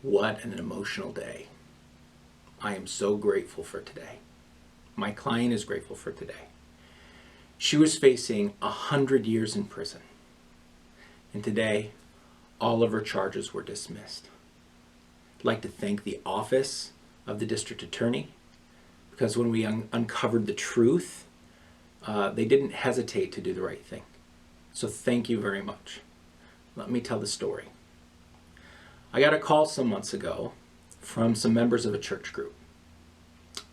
What an emotional day. I am so grateful for today. My client is grateful for today. She was facing 100 years in prison. And today, all of her charges were dismissed. I'd like to thank the office of the district attorney, because when we uncovered the truth, they didn't hesitate to do the right thing. So thank you very much. Let me tell the story. I got a call some months ago from some members of a church group.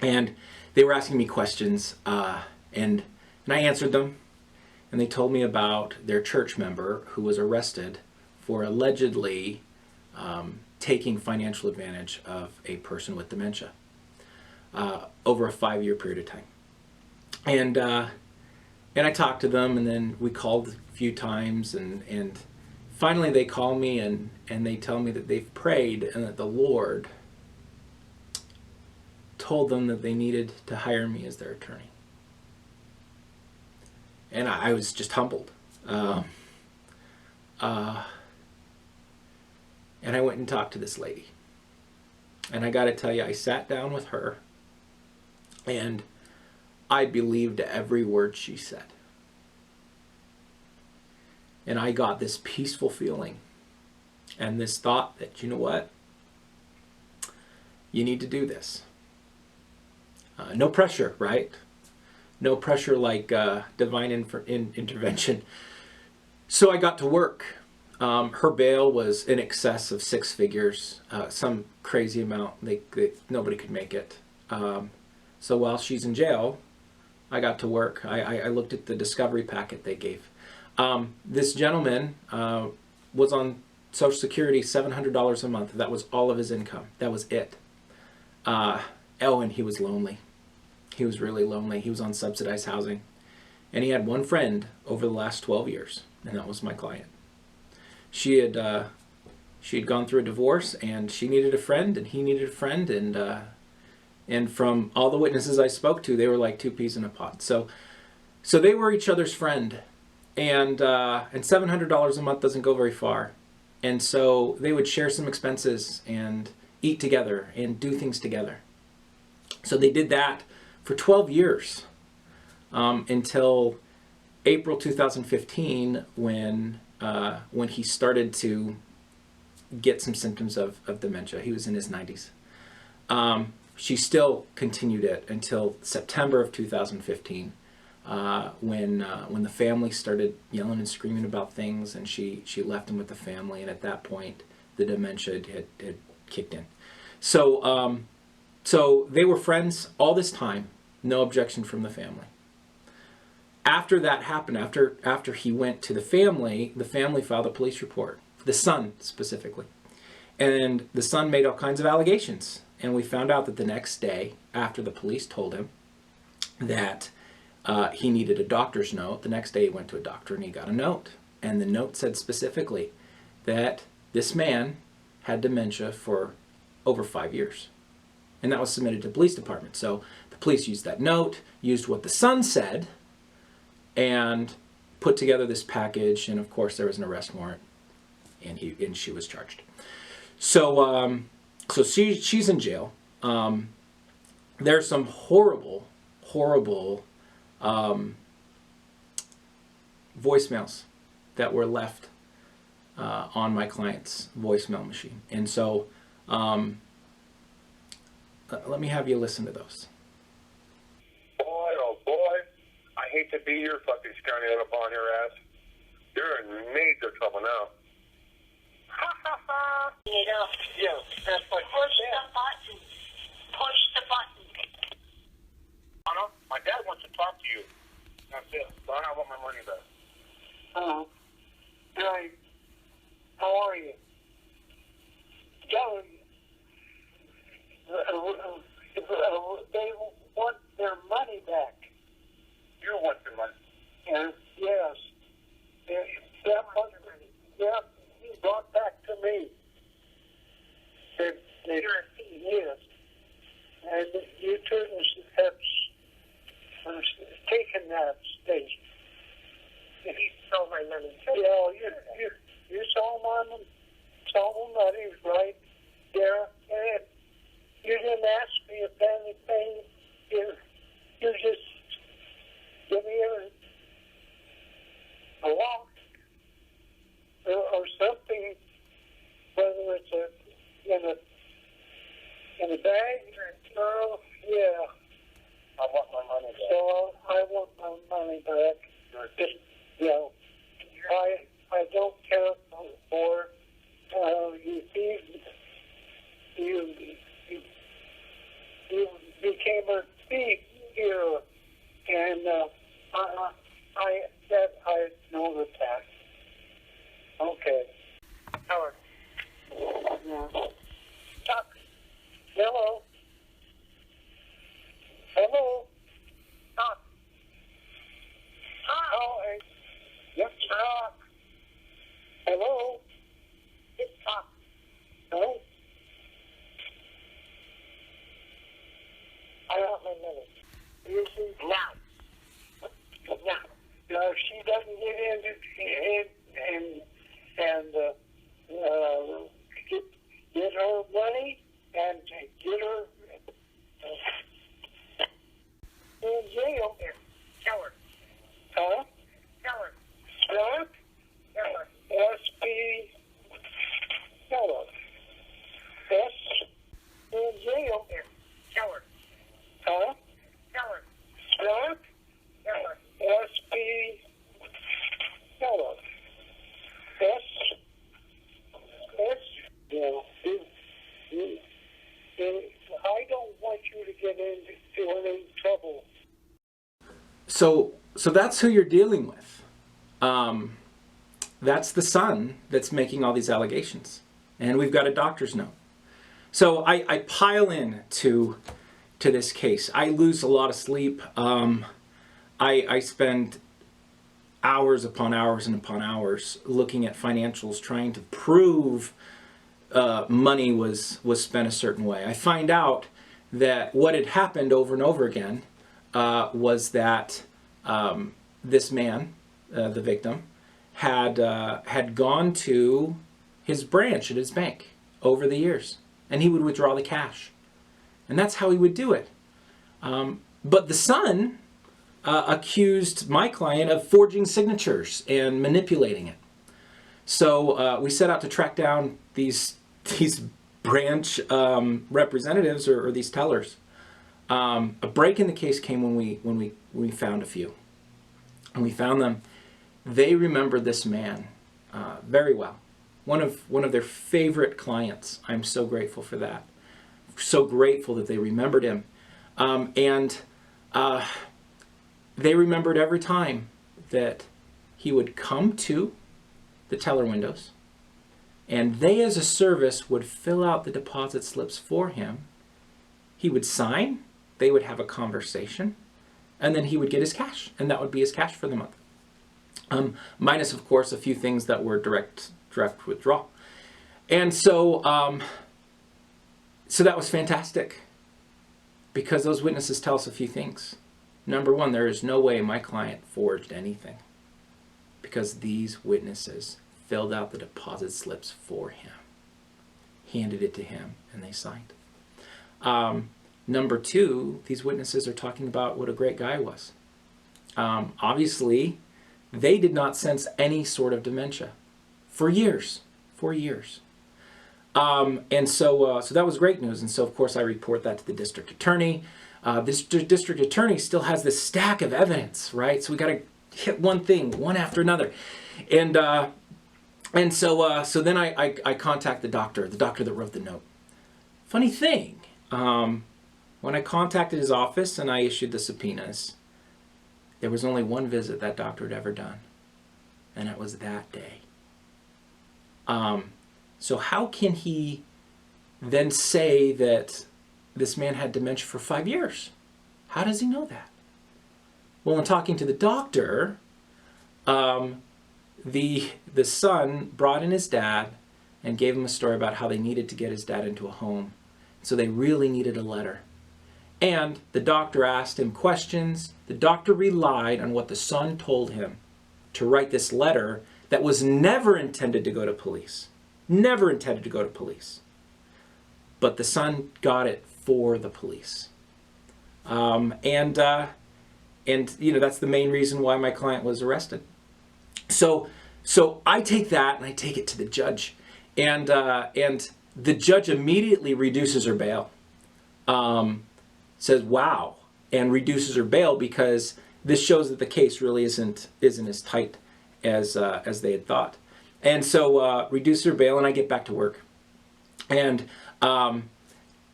And they were asking me questions, and I answered them. And they told me about their church member who was arrested for allegedly taking financial advantage of a person with dementia over a 5-year period of time. And I talked to them, and then we called a few times, and finally they call me and they tell me that they've prayed and that the Lord told them that they needed to hire me as their attorney. And I was just humbled. And I went and talked to this lady. And I got to tell you, I sat down with her and I believed every word she said. And I got this peaceful feeling and this thought that, you know what? You need to do this. No pressure, right? No pressure like divine intervention. So I got to work. Her bail was in excess of 6 figures, some crazy amount. Nobody could make it. So while she's in jail, I got to work. I looked at the discovery packet they gave. This gentleman was on Social Security, $700 a month. That was all of his income. That was it. And he was lonely. He was really lonely. He was on subsidized housing. And he had one friend over the last 12 years, and that was my client. She had gone through a divorce, and she needed a friend, and he needed a friend, and from all the witnesses I spoke to, they were like 2 peas in a pod. So they were each other's friend, and $700 a month doesn't go very far. And so they would share some expenses and eat together and do things together. So they did that for 12 years until April 2015 when he started to get some symptoms of dementia. He was in his 90s. She still continued it until September of 2015 when the family started yelling and screaming about things, and she left him with the family, and at that point the dementia had kicked in. So they were friends all this time, no objection from the family. After that happened, after he went to the family filed a police report, the son specifically. And the son made all kinds of allegations. And we found out that the next day, after the police told him that he needed a doctor's note, the next day he went to a doctor and he got a note. And the note said specifically that this man had dementia for over 5 years. And that was submitted to the police department. So the police used that note, used what the son said, and put together this package. And of course there was an arrest warrant, and she was charged. So she's in jail. There's some horrible voicemails that were left on my client's voicemail machine. And so let me have you listen to those. Boy, oh boy, I hate to be your fucking scrawny up on your ass. You're in major trouble now. Yeah, that's like Push the button. Push the button. Anna, my dad wants to talk to you. That's it. So I want my money back. Hello. Hi. How are you? They want their money back. You want your money. And yes. That money, yeah, brought back to me. Yes. And you two have taken that stage. He stole my money. Yeah, you saw him that he's right. Yeah, and you didn't ask me if anything. You just give me a walk or something, whether it's in a bag. Yeah. I want my money back. So I want my money back. Just, you know, I don't care for you became a thief here, and I know the tax. Okay. Howard. Yeah. Chuck. Hello. Hello. Chuck. Oh, hey. Yes, Chuck. Hello. It's Chuck. Hello. I want my money. You see? Now. Now, if she doesn't get in and get her money and get her in jail. Tell her. Huh? Tell her. Huh? Tell her. S.P. Tell her. S. In jail. Tell her. Huh? Tell her. Huh? Tell her. S.P. Tell her. S. Yeah. I don't want you to get into any trouble. So that's who you're dealing with. That's the son that's making all these allegations, and we've got a doctor's note. So I pile in to this case. I lose a lot of sleep. I spend hours upon hours and upon hours looking at financials, trying to prove money was spent a certain way. I find out that what had happened over and over again was that this man, the victim, had gone to his branch at his bank over the years, and he would withdraw the cash, and that's how he would do it. But the son accused my client of forging signatures and manipulating it. So we set out to track down these branch representatives or these tellers. A break in the case came when we found a few, and we found them. They remembered this man very well. One of their favorite clients. I'm so grateful for that. So grateful that they remembered him, and they remembered every time that he would come to the teller windows, and they as a service would fill out the deposit slips for him. He would sign, they would have a conversation, and then he would get his cash, and that would be his cash for the month. Minus, of course, a few things that were direct withdrawal. And so that was fantastic, because those witnesses tell us a few things. Number one, there is no way my client forged anything, because these witnesses filled out the deposit slips for him, handed it to him, and they signed. Number two, these witnesses are talking about what a great guy was. Obviously, they did not sense any sort of dementia for years. And so that was great news. And so, of course, I report that to the district attorney. This district attorney still has this stack of evidence, right? So we got to hit one thing, one after another. And so then I contact the doctor that wrote the note. Funny thing, when I contacted his office and I issued the subpoenas, there was only one visit that doctor had ever done, and it was that day. So how can he then say that this man had dementia for 5 years? How does he know that? Well, in talking to the doctor, the son brought in his dad and gave him a story about how they needed to get his dad into a home. So they really needed a letter. And the doctor asked him questions. The doctor relied on what the son told him to write this letter that was never intended to go to police. Never intended to go to police. but the son got it for the police. And you know, that's the main reason why my client was arrested. So I take that and I take it to the judge, and the judge immediately reduces her bail. Says, "Wow," and reduces her bail because this shows that the case really isn't as tight as they had thought. And so reduce her bail, and I get back to work, and I'm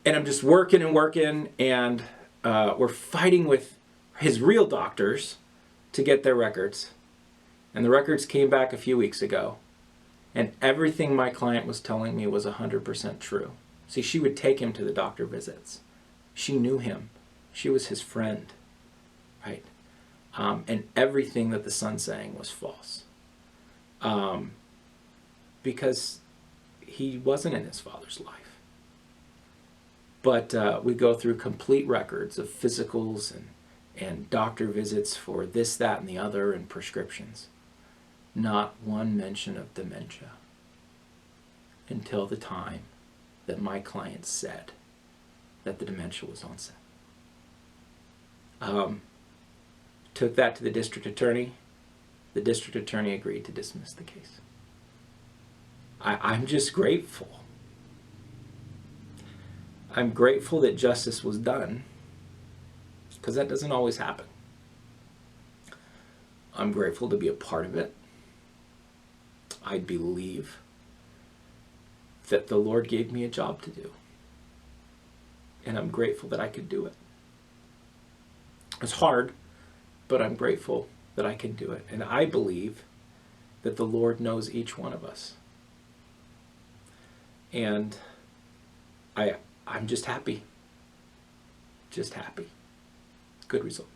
just working and working, and we're fighting with his real doctors to get their records. And the records came back a few weeks ago, and everything my client was telling me was 100% true. See, she would take him to the doctor visits. She knew him. She was his friend, right? And everything that the son's saying was false. Because he wasn't in his father's life. But we go through complete records of physicals and doctor visits for this, that, and the other, and prescriptions. Not one mention of dementia until the time that my client said that the dementia was onset. Took that to the district attorney. The district attorney agreed to dismiss the case. I'm just grateful. I'm grateful that justice was done, because that doesn't always happen. I'm grateful to be a part of it. I believe that the Lord gave me a job to do, and I'm grateful that I could do it. It's hard, but I'm grateful that I can do it. And I believe that the Lord knows each one of us. And I'm just happy. Just happy. Good result.